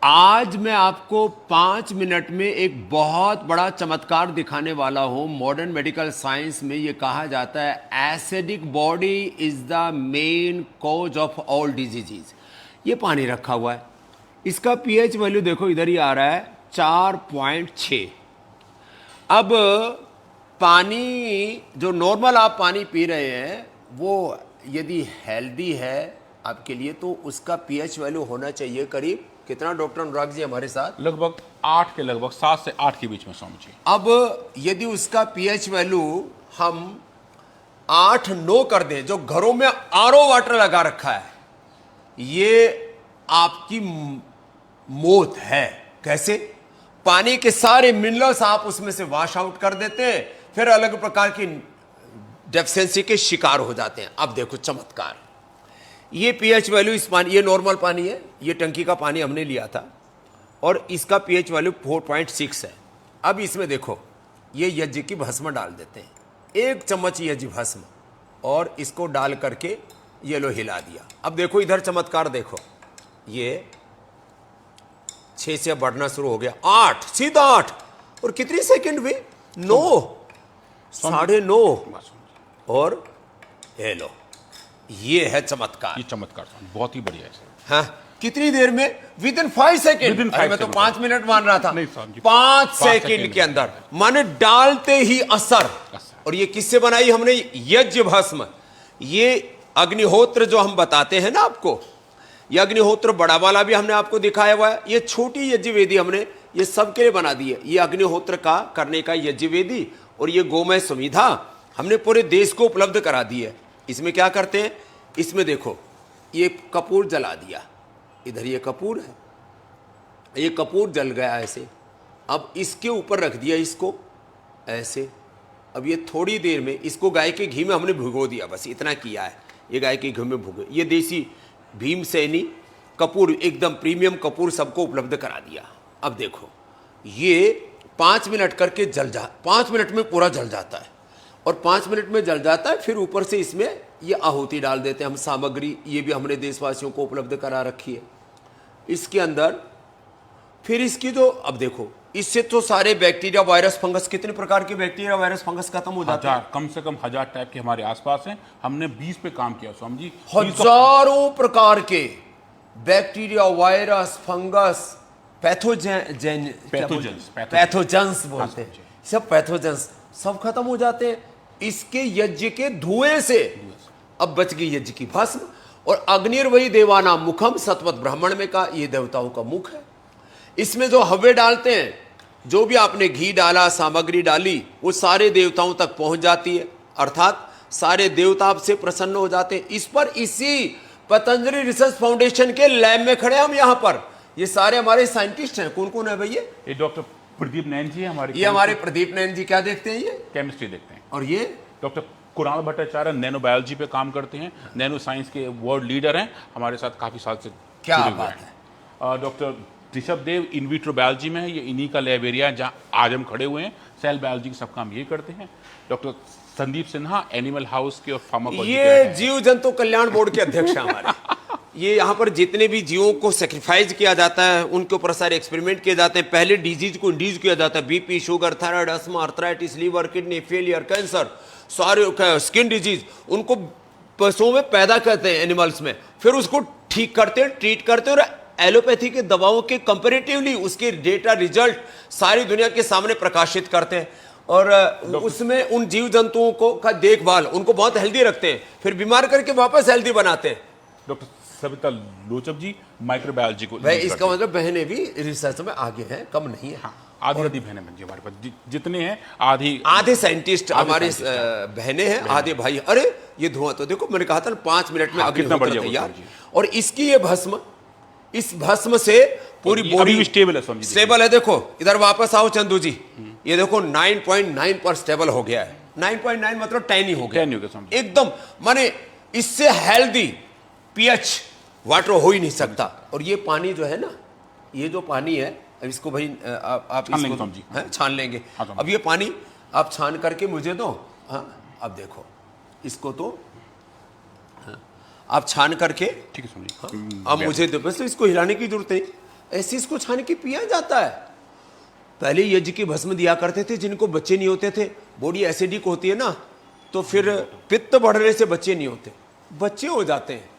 आज मैं आपको 5 मिनट में एक बहुत बड़ा चमत्कार दिखाने वाला हूं। मॉडर्न मेडिकल साइंस में यह कहा जाता है acidic body is the main cause of all diseases. ये पानी रखा हुआ है, इसका पीएच वैल्यू देखो इधर ही आ रहा है 4.6। अब पानी जो नॉर्मल आप पानी पी रहे हैं वो यदि हेल्दी है आपके लिए तो उसका पीएच वैल्यू होना चाहिए करीब कितना डॉक्टर अनुराग जी हमारे साथ? लगभग 8 के लगभग 7 से 8 के बीच में स्वामी जी। अब यदि उसका पीएच वैल्यू हम 8-9 कर दें, जो घरों में आरओ वाटर लगा रखा है, ये आपकी मौत है। कैसे? पानी के सारे मिनरल्स आप उसमें से वॉश आउट कर देते हैं, फिर अलग प्रकार की डेफिशिएंसी के शिकार हो जाते हैं। अब देखो चमत्कार, ये पीएच वैल्यू इस पानी, ये नॉर्मल पानी है, ये टंकी का पानी हमने लिया था और इसका पीएच वैल्यू 4.6 है। अब इसमें देखो ये यज्ञ की भस्म डाल देते हैं, 1 चम्मच यज्ञ भस्म, और इसको डाल करके ये लो हिला दिया। अब देखो इधर चमत्कार देखो, ये 6 से बढ़ना शुरू हो गया, 8, सीधा 8, और कितनी सेकंड हुई? 9, 9.5, और ये लो, ये है चमत्कार। ये चमत्कार बहुत ही बढ़िया है। हाँ, कितनी देर में? Within 5 second. मैं तो 5 मिनट मान रहा था। 5 सेकेंड के अंदर, माने डालते ही असर। और ये किससे बनाई हमने? यज्ञ भस्म। ये अग्निहोत्र जो हम बताते हैं ना आपको, ये अग्निहोत्र बड़ा वाला भी हमने आपको दिखाया हुआ है। ये छोटी यज्ञ वेदी हमने ये सबके लिए बना दी है। ये अग्निहोत्र का करने का यज्ञ वेदी और ये गोमय सुविधा हमने पूरे देश को उपलब्ध करा दी है। इसमें क्या करते हैं? इसमें देखो ये कपूर जला दिया, इधर ये कपूर है, ये कपूर जल गया ऐसे। अब इसके ऊपर रख दिया इसको ऐसे। अब ये थोड़ी देर में इसको गाय के घी में हमने भिगो दिया, बस इतना किया है। ये गाय के घी में भिगो, ये देसी भीमसेनी कपूर, एकदम प्रीमियम कपूर सबको उपलब्ध करा दिया। अब देखो ये 5 मिनट करके जल जा, 5 मिनट में पूरा जल जाता है और 5 मिनट में जल जाता है। फिर ऊपर से इसमें ये आहुति डाल देते हैं हम, सामग्री ये भी हमने देशवासियों को उपलब्ध करा रखी है इसके अंदर। फिर इसकी जो, अब देखो इससे तो सारे बैक्टीरिया वायरस फंगस, कितने प्रकार के बैक्टीरिया वायरस फंगस खत्म हो जाते हैं। कम से कम 1000 टाइप के हमारे आसपास हैं। हमने 20 पे काम किया स्वामी जी। हजारों प्रकार के बैक्टीरिया वायरस फंगस पैथोजेंस बोलते हैं, सब पैथोजेंस सब खत्म हो जाते हैं इसके यज्ञ के धुएं से। अब बच गई यज्ञ की भस्म। और अग्निर्वही देवाना मुखम, सतवत ब्राह्मण में का ये देवताओं का मुख है। इसमें जो हव्य डालते हैं, जो भी आपने घी डाला, सामग्री डाली, वो सारे देवताओं तक पहुंच जाती है, अर्थात सारे देवता आपसे प्रसन्न हो जाते हैं। इस पर इसी पतंजलि रिसर्च फाउंडेशन के लैब में खड़े हम यहाँ पर, ये सारे हमारे साइंटिस्ट हैं। कौन कौन है भैया? ये डॉक्टर प्रदीप नैन जी हमारे, ये हमारे प्रदीप नैन जी क्या देखते हैं? ये केमिस्ट्री देखते हैं। और ये doctor Kunal Bhattacharya nano biology पे काम करते हैं, नैनो साइंस के वर्ल्ड लीडर हैं, हमारे साथ काफी साल से। क्या बात है। Doctor Rishabh Dev in vitro biology में है, ये इन्हीं का लैब एरिया है जहाँ आज हम खड़े हुए हैं। सेल बायोलॉजी के सब काम ये करते हैं। Doctor Sandeep Sinha animal house के और फार्माकोलॉजी, ये जीव जंतु कल्याण बोर्ड के अध्यक्ष हैं हमारे। ये यहाँ पर जितने भी जीवों को सेक्रीफाइस किया जाता है, उनके ऊपर सारे एक्सपेरिमेंट किए जाते हैं। पहले डिजीज को इंड्यूस किया जाता है, BP, sugar, thyroid, asthma, arthritis, liver, kidney failure, cancer, सारे स्किन डिजीज, उनको पशुओं में पैदा करते हैं, एनिमल्स में, फिर उसको ठीक करते हैं, ट्रीट करते हैं, और एलोपैथी के दवाओं के कंपेरेटिवली उसके डेटा रिजल्ट सारी दुनिया के सामने प्रकाशित करते हैं। और उसमें उन जीव जंतुओं को का देखभाल, उनको बहुत हेल्दी रखते हैं, फिर बीमार करके वापस हेल्दी बनाते हैं। डॉक्टर सविता लोचक जी माइक्रोबायोलॉजी को भाई, इसका मतलब बहनें भी रिसर्च में आगे हैं, कम नहीं है। हाँ, आधी बहनें बन जी हमारे पास, जितने हैं आधे साइंटिस्ट हमारे बहनें हैं, आधे भाई। अरे ये धुआं तो देखो, मैंने कहा था 5 मिनट में अग्निहोत्र तैयार। और इसकी ये भस्म, इस भस्म से पूरी बॉडी स्टेबल है। देखो इधर वापस आओ चंदू जी, ये देखो 9.9 पर स्टेबल हो गया है। 9.9 मतलब 10 ही हो गया एकदम, माने इससे हेल्दी पीएच वाटर हो ही नहीं सकता। और ये पानी जो है ना, ये जो पानी है, अब इसको भाई आप इसको छान लेंगे। अब ये पानी आप छान करके मुझे दो। हाँ, अब देखो इसको तो आप छान करके, ठीक है समझिए। हाँ, अब मुझे दो, बस तो इसको हिलाने की जरूरत नहीं, ऐसे इसको छान के पिया जाता है। पहले यज्ञ की भस्म दिया करते थे जिनको बच्चे नहीं होते थे, बॉडी एसिडिक होती है ना, तो फिर पित्त बढ़ने से बच्चे नहीं होते, बच्चे हो जाते हैं।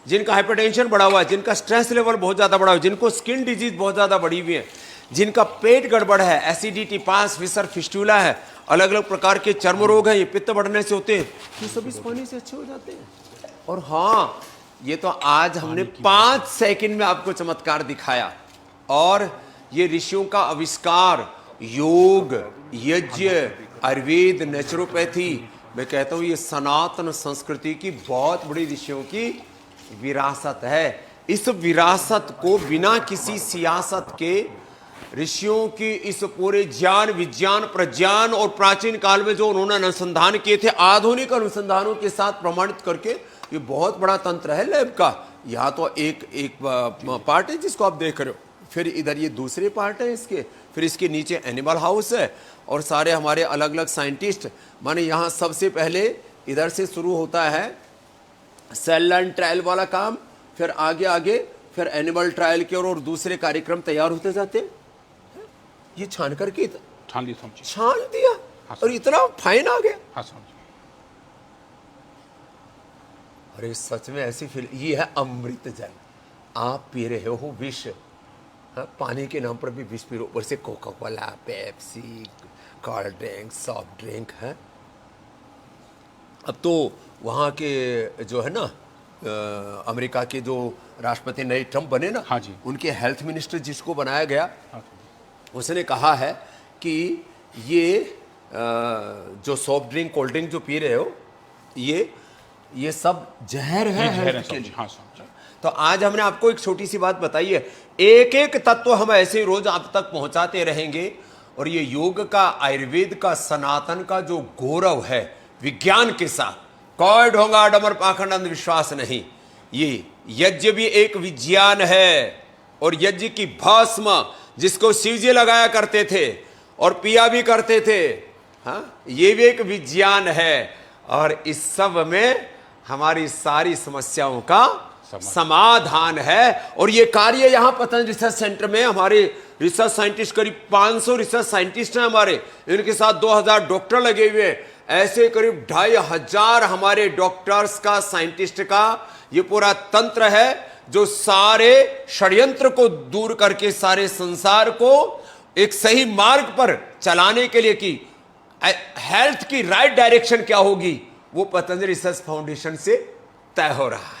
जिनका हाइपरटेंशन बढ़ा हुआ है, जिनका स्ट्रेस लेवल बहुत ज्यादा बढ़ा हुआ है, जिनको स्किन डिजीज बहुत ज्यादा बढ़ी हुई है, जिनका पेट गड़बड़ है, एसिडिटी, पास, फिसर, फिस्टूला है, अलग अलग प्रकार के चर्म रोग हैं, ये पित्त बढ़ने से होते हैं, ये सब इस पानी से अच्छे हो जाते हैं। और हाँ, ये तो आज हमने 5 सेकंड में आपको चमत्कार दिखाया। और ये ऋषियों का आविष्कार, योग, यज्ञ, आयुर्वेद, नेचुरोपैथी, मैं कहता हूं ये सनातन संस्कृति की बहुत बड़ी ऋषियों की विरासत है। इस विरासत को बिना किसी सियासत के, ऋषियों की इस पूरे ज्ञान, विज्ञान, प्रज्ञान और प्राचीन काल में जो उन्होंने अनुसंधान किए थे, आधुनिक अनुसंधानों के साथ प्रमाणित करके, ये बहुत बड़ा तंत्र है लैब का। यहाँ तो एक पार्ट है जिसको आप देख रहे हो, फिर इधर ये दूसरे पार्ट है इसके, फिर इसके नीचे एनिमल हाउस है और सारे हमारे अलग अलग साइंटिस्ट। माने यहाँ सबसे पहले इधर से शुरू होता है सेल लाइन ट्रायल वाला काम, फिर आगे आगे फिर एनिमल ट्रायल के और दूसरे कार्यक्रम तैयार होते जाते हैं। ये छान करके छान दिया और इतना फाइन आ गया। अरे सच में ऐसी फील, ये है अमृत जल, आप पी रहे हो विष। पानी के नाम पर भी विष पी रहे हो, ऊपर से Coca Cola, Pepsi, cold drink, soft drink है। अब तो वहाँ के जो है ना अमेरिका के जो राष्ट्रपति नए ट्रम्प बने ना, हाँ जी, उनके हेल्थ मिनिस्टर जिसको बनाया गया, उसने कहा है कि ये जो सॉफ्ट ड्रिंक, कोल्ड ड्रिंक जो पी रहे हो, ये सब जहर है हेल्थ के लिए। हाँ, तो आज हमने आपको एक छोटी सी बात बताई है, एक एक तत्व हम ऐसे रोज आप तक पहुंचाते रहेंगे। और ये योग का, आयुर्वेद का, सनातन का जो गौरव है, विज्ञान के साथ कोई ढोंगा डमर पाखंड अंधविश्वास नहीं। ये यज्ञ भी एक विज्ञान है, और यज्ञ की भस्म जिसको शिवजी लगाया करते थे और पिया भी करते थे, हाँ, ये भी एक विज्ञान है। और इस सब में हमारी सारी समस्याओं का समाधान है। और ये कार्य यहाँ पतंजलि रिसर्च सेंटर में हमारे रिसर्च साइंटिस्ट, करीब 500 रिसर्च साइंटिस्ट हैं हमारे, इनके साथ 2000 डॉक्टर लगे हुए हैं। ऐसे करीब 2500 हमारे डॉक्टर्स का, साइंटिस्ट का ये पूरा तंत्र है, जो सारे षड्यंत्र को दूर करके सारे संसार को एक सही मार्ग पर चलाने के लिए, कि हेल्थ की राइट डायरेक्शन क्या होगी, वो पतंजलि रिसर्च फाउंडेशन से तय हो रहा है।